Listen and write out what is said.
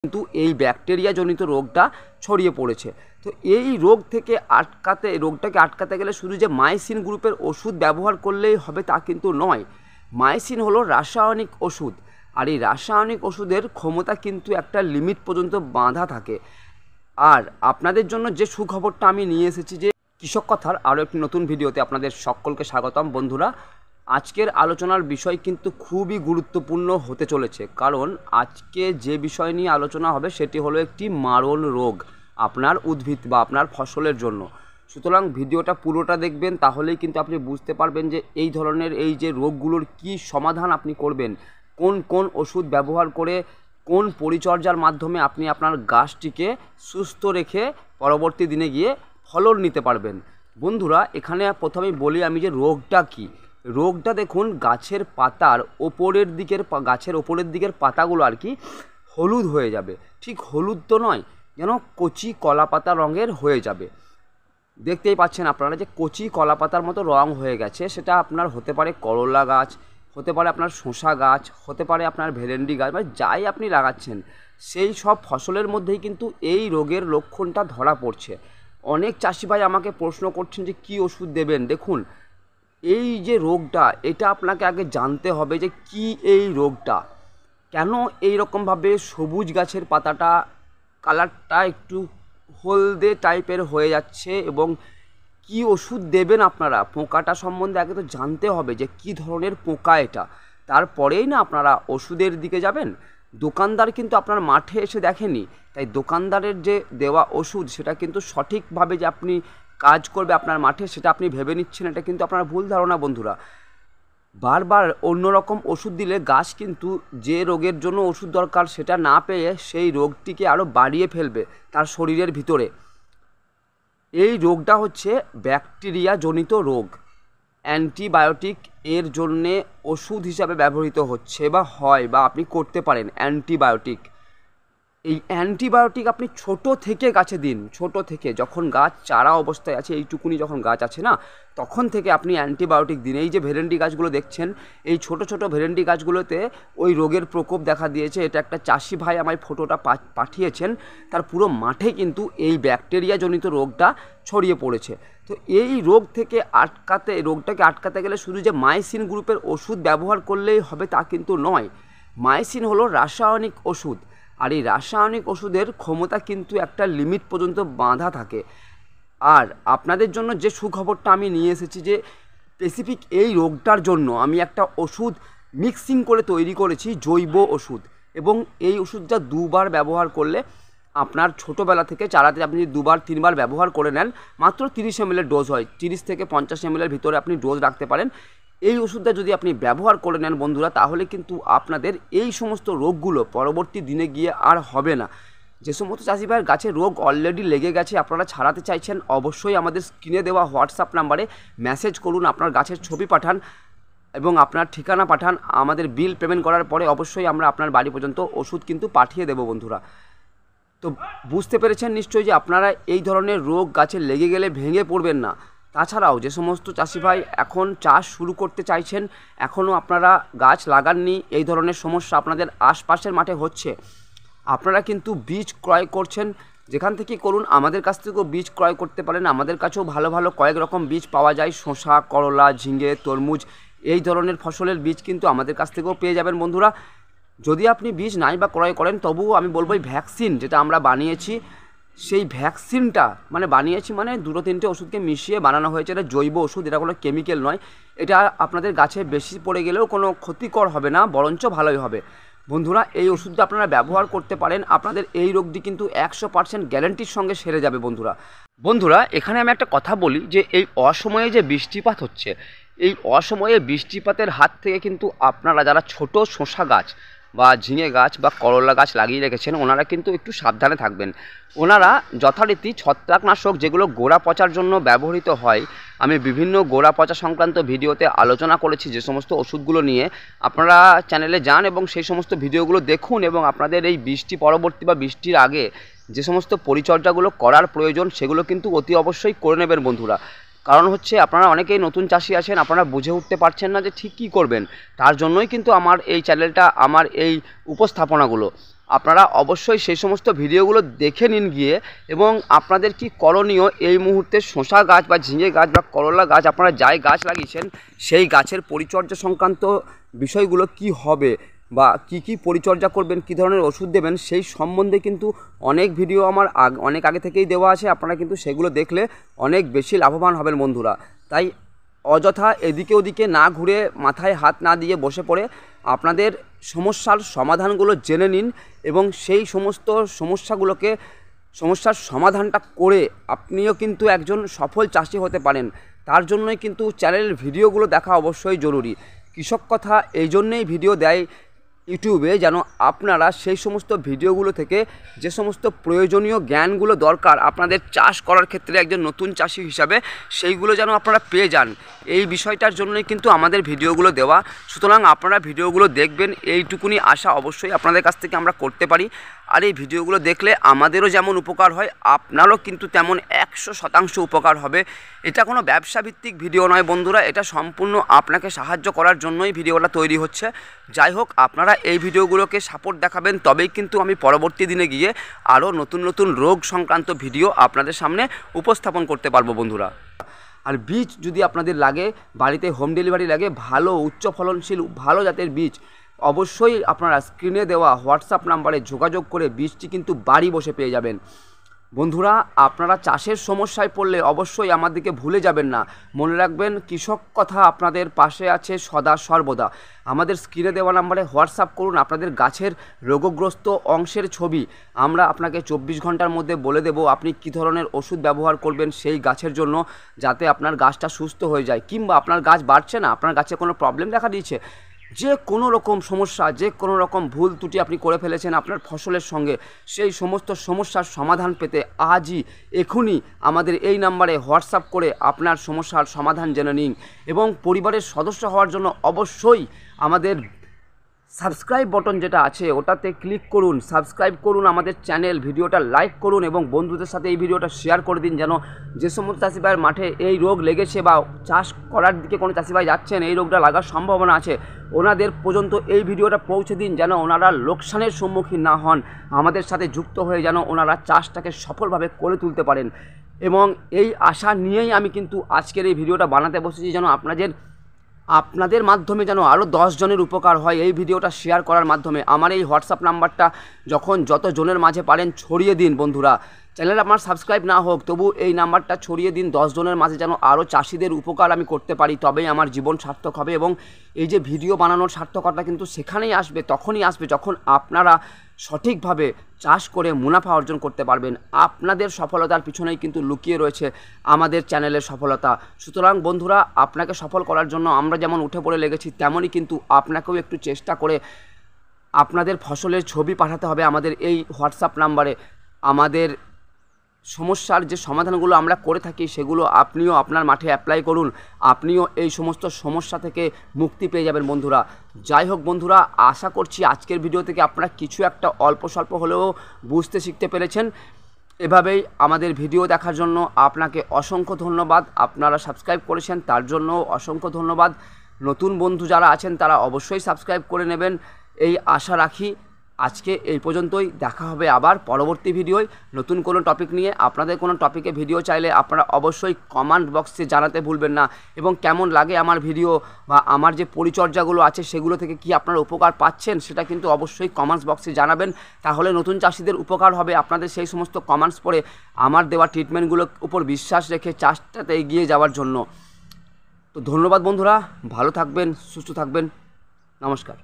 কিন্তু এই ব্যাকটেরিয়া জনিত রোগটা ছড়িয়ে পড়েছে। তো এই রোগটাকে আটকাতে গেলে শুধু যে মাইসিন গ্রুপের ওষুধ ব্যবহার করলেই হবে তা কিন্তু নয়। মাইসিন হলো রাসায়নিক ওষুধ, আর এই রাসায়নিক ওষুধের ক্ষমতা কিন্তু একটা লিমিট পর্যন্ত বাঁধা থাকে। আর আপনাদের জন্য যে সুখবরটা আমি নিয়ে এসেছি, যে কৃষক কথার আরও একটি নতুন ভিডিওতে আপনাদের সকলকে স্বাগতম। বন্ধুরা, আজকের আলোচনার বিষয় কিন্তু খুবই গুরুত্বপূর্ণ হতে চলেছে, কারণ আজকে যে বিষয় নিয়ে আলোচনা হবে সেটি হলো একটি মারণ রোগ আপনার উদ্ভিদ বা আপনার ফসলের জন্য। সুতরাং ভিডিওটা পুরোটা দেখবেন, তাহলেই কিন্তু আপনি বুঝতে পারবেন যে এই ধরনের এই যে রোগগুলোর কি সমাধান আপনি করবেন, কোন কোন ওষুধ ব্যবহার করে, কোন পরিচর্যার মাধ্যমে আপনি আপনার গাছটিকে সুস্থ রেখে পরবর্তী দিনে গিয়ে ফলন নিতে পারবেন। বন্ধুরা, এখানে প্রথমেই বলি আমি যে রোগটা কি। রোগটা দেখুন, গাছের ওপরের দিকের পাতাগুলো আর কি হলুদ হয়ে যাবে। ঠিক হলুদ তো নয়, যেন কচি কলা পাতা রঙের হয়ে যাবে। দেখতেই পাচ্ছেন আপনারা যে কচি কলা পাতার মতো রং হয়ে গেছে। সেটা আপনার হতে পারে করলা গাছ, হতে পারে আপনার শসা গাছ, হতে পারে আপনার ভেন্ডি গাছ, মানে যাই আপনি লাগাচ্ছেন সেই সব ফসলের মধ্যেই কিন্তু এই রোগের লক্ষণটা ধরা পড়ছে। অনেক চাষি ভাই আমাকে প্রশ্ন করছেন যে কী ওষুধ দেবেন। দেখুন, এই যে রোগটা, এটা আপনাকে আগে জানতে হবে যে কি এই রোগটা, কেন এই রকমভাবে সবুজ গাছের পাতাটা কালারটা একটু হলদে টাইপের হয়ে যাচ্ছে, এবং কি ওষুধ দেবেন আপনারা। পোকাটা সম্বন্ধে আগে তো জানতে হবে যে কি ধরনের পোকা এটা, তারপরেই না আপনারা ওষুধের দিকে যাবেন। দোকানদার কিন্তু আপনার মাঠে এসে দেখেনি, তাই দোকানদারের যে দেওয়া ওষুধ সেটা কিন্তু সঠিকভাবে যে আপনি কাজ করবে আপনার মাঠে সেটা আপনি ভেবে নিচ্ছেন, এটা কিন্তু আপনার ভুল ধারণা। বন্ধুরা, বারবার অন্যরকম ওষুধ দিলে গাছ কিন্তু যে রোগের জন্য ওষুধ দরকার সেটা না পেয়ে সেই রোগটিকে আরও বাড়িয়ে ফেলবে তার শরীরের ভিতরে। এই রোগটা হচ্ছে ব্যাকটেরিয়া জনিত রোগ। অ্যান্টিবায়োটিক এর জন্যে ওষুধ হিসাবে ব্যবহৃত হচ্ছে বা হয়, বা আপনি করতে পারেন অ্যান্টিবায়োটিক। এই অ্যান্টিবায়োটিক আপনি ছোট থেকে গাছে দিন। ছোট থেকে, যখন গাছ চারা অবস্থায় আছে, এইটুকুনি যখন গাছ আছে না, তখন থেকে আপনি অ্যান্টিবায়োটিক দিন। এই যে ভেন্ডি গাছগুলো দেখছেন, এই ছোট ছোট ভেন্ডি গাছগুলোতে ওই রোগের প্রকোপ দেখা দিয়েছে। এটা একটা চাষি ভাই আমায় ফটোটা পাঠিয়েছেন, তার পুরো মাঠে কিন্তু এই ব্যাকটেরিয়া জনিত রোগটা ছড়িয়ে পড়েছে। তো এই রোগটাকে আটকাতে গেলে শুধু যে মাইসিন গ্রুপের ওষুধ ব্যবহার করলেই হবে তা কিন্তু নয়। মাইসিন হলো রাসায়নিক ওষুধ, আর এই রাসায়নিক ওষুধের ক্ষমতা কিন্তু একটা লিমিট পর্যন্ত বাঁধা থাকে। আর আপনাদের জন্য যে সুখবরটা আমি নিয়ে এসেছি, যে স্পেসিফিক এই রোগটার জন্য আমি একটা ওষুধ মিক্সিং করে তৈরি করেছি, জৈব ওষুধ। এবং এই ওষুধটা দুবার ব্যবহার করলে আপনার ছোটোবেলা থেকে চারাতে আপনি 2-3বার ব্যবহার করে নেন, মাত্র 30 ml ডোজ হয়। 30 থেকে 50 ml ভিতরে আপনি ডোজ রাখতে পারেন। এই ওষুধটা যদি আপনি ব্যবহার করে নেন বন্ধুরা, তাহলে কিন্তু আপনাদের এই সমস্ত রোগগুলো পরবর্তী দিনে গিয়ে আর হবে না। যে সমস্ত চাষি ভাইয়ের গাছে রোগ অলরেডি লেগে গেছে, আপনারা ছাড়াতে চাইছেন, অবশ্যই আমাদের স্ক্রিনে দেওয়া হোয়াটসঅ্যাপ নাম্বারে মেসেজ করুন, আপনার গাছের ছবি পাঠান এবং আপনার ঠিকানা পাঠান। আমাদের বিল পেমেন্ট করার পরে অবশ্যই আমরা আপনার বাড়ি পর্যন্ত ওষুধ কিন্তু পাঠিয়ে দেবো। বন্ধুরা, তো বুঝতে পেরেছেন নিশ্চয়ই যে আপনারা এই ধরনের রোগ গাছে লেগে গেলে ভেঙে পড়বেন না। তাছাড়াও যে সমস্ত চাষি ভাই এখন চাষ শুরু করতে চাইছেন, এখনও আপনারা গাছ লাগাননি, এই ধরনের সমস্যা আপনাদের আশপাশের মাঠে হচ্ছে, আপনারা কিন্তু বীজ ক্রয় করছেন, যেখান থেকে করুন, আমাদের কাছ থেকেও বীজ ক্রয় করতে পারেন। আমাদের কাছেও ভালো ভালো কয়েক রকম বীজ পাওয়া যায়। শসা, করলা, ঝিঙে, তরমুজ, এই ধরনের ফসলের বীজ কিন্তু আমাদের কাছ থেকেও পেয়ে যাবেন। বন্ধুরা, যদি আপনি বীজ নাই বা ক্রয় করেন, তবুও আমি বলবো এই ভ্যাকসিন যেটা আমরা বানিয়েছি, সেই ভ্যাকসিনটা বানিয়েছি মানে 2-3টে ওষুধকে মিশিয়ে বানানো হয়েছে। এটা জৈব ওষুধ, এটা কোনো কেমিক্যাল নয়। এটা আপনাদের গাছে বেশি পড়ে গেলেও কোনো ক্ষতিকর হবে না, বরঞ্চ ভালোই হবে। বন্ধুরা, এই ওষুধটা আপনারা ব্যবহার করতে পারেন, আপনাদের এই রোগটি কিন্তু 100% গ্যারান্টির সঙ্গে সেরে যাবে। বন্ধুরা, এখানে আমি একটা কথা বলি যে এই অসময়ে যে বৃষ্টিপাত হচ্ছে, এই অসময়ে বৃষ্টিপাতের হাত থেকে কিন্তু আপনারা যারা ছোট শসা গাছ বা ঝিঙে গাছ বা করলা গাছ লাগিয়ে রেখেছেন, ওনারা কিন্তু একটু সাবধানে থাকবেন। ওনারা যথারীতি ছত্রাকনাশক যেগুলো গোড়া পচার জন্য ব্যবহৃত হয়, আমি বিভিন্ন গোড়া পচা সংক্রান্ত ভিডিওতে আলোচনা করেছি। যে সমস্ত ওষুধগুলো নিয়ে আপনারা চ্যানেলে যান এবং সেই সমস্ত ভিডিওগুলো দেখুন, এবং আপনাদের এই বৃষ্টি পরবর্তী বা বৃষ্টির আগে যে সমস্ত পরিচর্যাগুলো করার প্রয়োজন সেগুলো কিন্তু অতি অবশ্যই করে নেবেন। বন্ধুরা, কারণ হচ্ছে আপনারা অনেকেই নতুন চাষি আছেন, আপনারা বুঝে উঠতে পারছেন না যে ঠিক কী করবেন। তার জন্যই কিন্তু আমার এই চ্যানেলটা, আমার এই উপস্থাপনাগুলো। আপনারা অবশ্যই সেই সমস্ত ভিডিওগুলো দেখে নিন গিয়ে, এবং আপনাদের কি করণীয় এই মুহূর্তে শসা গাছ বা ঝিঙে গাছ বা করলা গাছ আপনারা যাই গাছ লাগিয়েছেন সেই গাছের পরিচর্যা সংক্রান্ত বিষয়গুলো কি হবে বা কি পরিচর্যা করবেন, কি ধরনের ওষুধ দেবেন, সেই সম্বন্ধে কিন্তু অনেক ভিডিও আমার অনেক আগে থেকেই দেওয়া আছে। আপনারা কিন্তু সেগুলো দেখলে অনেক বেশি লাভবান হবেন বন্ধুরা। তাই অযথা এদিকে ওদিকে না ঘুরে মাথায় হাত না দিয়ে বসে পড়ে আপনাদের সমস্যার সমাধানগুলো জেনে নিন, এবং সেই সমস্ত সমস্যার সমাধানটা করে আপনিও কিন্তু একজন সফল চাষি হতে পারেন। তার জন্যই কিন্তু চ্যানেলের ভিডিওগুলো দেখা অবশ্যই জরুরি। কৃষক কথা এই জন্যেই ভিডিও দেয় ইউটিউবে, যেন আপনারা সেই সমস্ত ভিডিওগুলো থেকে যে সমস্ত প্রয়োজনীয় জ্ঞানগুলো দরকার আপনাদের চাষ করার ক্ষেত্রে একজন নতুন চাষি হিসাবে, সেইগুলো যেন আপনারা পেয়ে যান। এই বিষয়টার জন্যই কিন্তু আমাদের ভিডিওগুলো দেওয়া। সুতরাং আপনারা ভিডিওগুলো দেখবেন, এইটুকুনি আশা অবশ্যই আপনাদের কাছ থেকে আমরা করতে পারি। আর এই ভিডিওগুলো দেখলে আমাদেরও যেমন উপকার হয়, আপনারও কিন্তু তেমন 100% উপকার হবে। এটা কোনো ব্যবসাভিত্তিক ভিডিও নয় বন্ধুরা, এটা সম্পূর্ণ আপনাকে সাহায্য করার জন্যই ভিডিওটা তৈরি হচ্ছে। যাই হোক, আপনারা এই ভিডিওগুলোকে সাপোর্ট দেখাবেন, তবেই কিন্তু আমি পরবর্তী দিনে গিয়ে আরও নতুন নতুন রোগ সংক্রান্ত ভিডিও আপনাদের সামনে উপস্থাপন করতে পারবো বন্ধুরা। আর বীজ যদি আপনাদের লাগে, বাড়িতে হোম ডেলিভারি লাগে, ভালো উচ্চ ফলনশীল ভালো জাতের বীজ, অবশ্যই আপনারা স্ক্রিনে দেওয়া হোয়াটসঅ্যাপ নাম্বারে যোগাযোগ করে বীজটি কিন্তু বাড়ি বসে পেয়ে যাবেন। বন্ধুরা, আপনারা চাষের সমস্যায় পড়লে অবশ্যই আমাদেরকে ভুলে যাবেন না। মনে রাখবেন, কৃষক কথা আপনাদের পাশে আছে সদা সর্বদা। আমাদের স্ক্রিনে দেওয়া নাম্বারে হোয়াটসঅ্যাপ করুন আপনাদের গাছের রোগগ্রস্ত অংশের ছবি। আমরা আপনাকে 24 ঘন্টার মধ্যে বলে দেব আপনি কী ধরনের ওষুধ ব্যবহার করবেন সেই গাছের জন্য, যাতে আপনার গাছটা সুস্থ হয়ে যায়। কিংবা আপনার গাছ বাড়ছে না, আপনার গাছে কোনো প্রবলেম দেখা দিয়েছে, যে কোনো রকম সমস্যা, যে কোনো রকম ভুল ত্রুটি আপনি করে ফেলেছেন আপনার ফসলের সঙ্গে, সেই সমস্ত সমস্যার সমাধান পেতে আজই এখনই আমাদের এই নাম্বারে হোয়াটসঅ্যাপ করে আপনার সমস্যার সমাধান জেনে নিন। এবং পরিবারের সদস্য হওয়ার জন্য অবশ্যই আমাদের সাবস্ক্রাইব বটন যেটা আছে ওটাতে ক্লিক করুন, সাবস্ক্রাইব করুন আমাদের চ্যানেল, ভিডিওটা লাইক করুন এবং বন্ধুদের সাথে এই ভিডিওটা শেয়ার করে দিন, যেন যে সমস্ত চাষি ভাইয়ের মাঠে এই রোগ লেগেছে বা চাষ করার দিকে কোনো চাষি ভাই যাচ্ছেন, এই রোগটা লাগার সম্ভাবনা আছে, ওনাদের পর্যন্ত এই ভিডিওটা পৌঁছে দিন, যেন ওনারা লোকসানের সম্মুখীন না হন। আমাদের সাথে যুক্ত হয়ে যেন ওনারা চাষটাকে সফলভাবে করে তুলতে পারেন। এবং এই আশা নিয়েই আমি কিন্তু আজকের এই ভিডিওটা বানাতে বসেছি, যেন আপনাদের মাধ্যমে যেন আরও 10 জনের উপকার হয় এই ভিডিওটা শেয়ার করার মাধ্যমে। আমার এই হোয়াটসঅ্যাপ নাম্বারটা যত জনের মাঝে পারেন ছড়িয়ে দিন বন্ধুরা। চ্যানেল আমার সাবস্ক্রাইব না হোক, তবু এই নাম্বারটা ছড়িয়ে দিন 10 জনের মাঝে, যেন আরও চাষিদের উপকার আমি করতে পারি। তবেই আমার জীবন সার্থক হবে। এবং এই যে ভিডিও বানানোর সার্থকতা কিন্তু সেখানেই আসবে, তখনই আসবে যখন আপনারা সঠিকভাবে চাষ করে মুনাফা অর্জন করতে পারবেন। আপনাদের সফলতার পিছনেই কিন্তু লুকিয়ে রয়েছে আমাদের চ্যানেলের সফলতা। সুতরাং বন্ধুরা, আপনাকে সফল করার জন্য আমরা যেমন উঠে পড়ে লেগেছি, তেমনই কিন্তু আপনাকেও একটু চেষ্টা করে আপনাদের ফসলের ছবি পাঠাতে হবে আমাদের এই হোয়াটসঅ্যাপ নাম্বারে। আমাদের সমস্যার যে সমাধানগুলো আমরা করে থাকি সেগুলো আপনিও আপনার মাঠে অ্যাপ্লাই করুন, আপনিও এই সমস্ত সমস্যা থেকে মুক্তি পেয়ে যাবেন বন্ধুরা। যাই হোক বন্ধুরা, আশা করছি আজকের ভিডিও থেকে আপনারা কিছু একটা অল্প স্বল্প হলেও বুঝতে শিখতে পেরেছেন। এভাবেই আমাদের ভিডিও দেখার জন্য আপনাকে অসংখ্য ধন্যবাদ। আপনারা সাবস্ক্রাইব করেছেন তার জন্য অসংখ্য ধন্যবাদ। নতুন বন্ধু যারা আছেন তারা অবশ্যই সাবস্ক্রাইব করে নেবেন, এই আশা রাখি। আজকে এই পর্যন্তই, দেখা হবে আবার পরবর্তী ভিডিওয় নতুন কোনো টপিক নিয়ে। আপনাদের কোনো টপিকে ভিডিও চাইলে আপনারা অবশ্যই কমেন্ট বক্সে জানাতে ভুলবেন না, এবং কেমন লাগে আমার ভিডিও বা আমার যে পরিচর্যাগুলো আছে সেগুলো থেকে কি আপনারা উপকার পাচ্ছেন সেটা কিন্তু অবশ্যই কমেন্টস বক্সে জানাবেন। তাহলে নতুন চাষিদের উপকার হবে আপনাদের সেই সমস্ত কমেন্টস পড়ে আমার দেওয়া ট্রিটমেন্টগুলোর উপর বিশ্বাস রেখে চাষটাতে এগিয়ে যাওয়ার জন্য। তো ধন্যবাদ বন্ধুরা, ভালো থাকবেন, সুস্থ থাকবেন, নমস্কার।